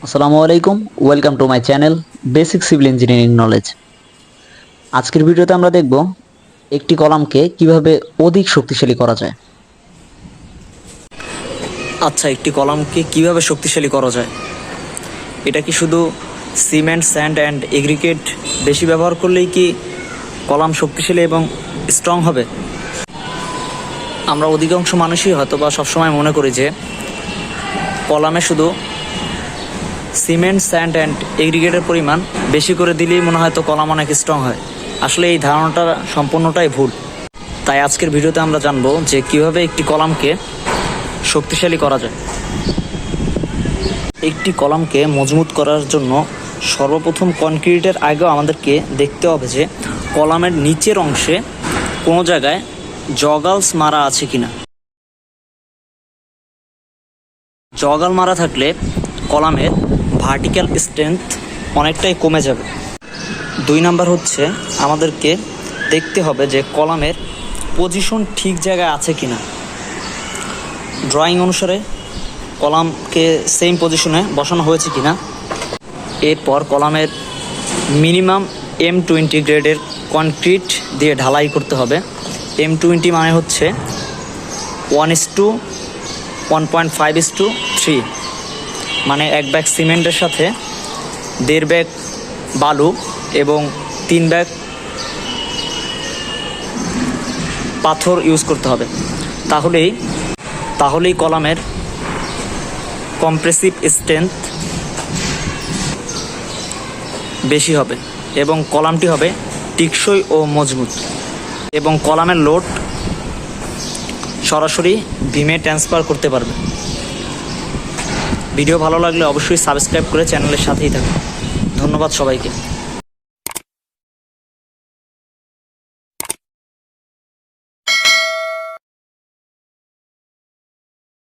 আসসালামু আলাইকুম, welcome to my channel basic civil engineering knowledge. আজকের ভিডিওতে আমরা দেখব একটি কলামকে কিভাবে অধিক শক্তিশালী করা যায়। আচ্ছা, একটি কলামকে কিভাবে শক্তিশালী করা যায়? এটা কি শুধু সিমেন্ট, স্যান্ড অ্যান্ড এগ্রিগেট বেশি ব্যবহার করলেই কি কলাম শক্তিশালী এবং স্ট্রং হবে? আমরা অধিকাংশ মানুষই হয়তো বা সবসময় মনে করি যে কলামে শুধু সিমেন্ট, স্যান্ড অ্যান্ড এগ্রিগেটের পরিমাণ বেশি করে দিলেই মনে হয় তো কলাম অনেক স্ট্রং হয়। আসলে এই ধারণাটা সম্পূর্ণটাই ভুল। তাই আজকের ভিডিওতে আমরা জানবো যে কিভাবে একটি কলামকে শক্তিশালী করা যায়। একটি কলামকে মজবুত করার জন্য সর্বপ্রথম কনক্রিটের আগেও আমাদেরকে দেখতে হবে যে কলামের নিচের অংশে কোনো জায়গায় জগালস মারা আছে কিনা। জগাল মারা থাকলে কলামের ভার্টিক্যাল স্ট্রেংথ অনেকটাই কমে যাবে। 2 নাম্বার হচ্ছে আমাদেরকে দেখতে হবে যে কলামের পজিশন ঠিক জায়গায় আছে কিনা। ড্রয়িং অনুসারে কলামকে সেম পজিশনে বসানো হয়েছে কিনা। এরপর কলামের মিনিমাম M20 গ্রেডের কনক্রিট দিয়ে ঢালাই করতে হবে। M20 মানে হচ্ছে 1:1.5:3, মানে 1 ব্যাগ সিমেন্টের সাথে 1.5 ব্যাগ বালু এবং 3 ব্যাগ পাথর ইউজ করতে হবে। তাহলেই কলামের কম্প্রেসিভ স্ট্রেংথ বেশি হবে এবং কলামটি হবে টেকসই ও মজবুত, এবং কলামের লোড সরাসরি বিমে ট্রান্সফার করতে পারবে। ভিডিও ভালো লাগলে অবশ্যই সাবস্ক্রাইব করে চ্যানেলের সাথেই থাকুন। ধন্যবাদ সবাইকে।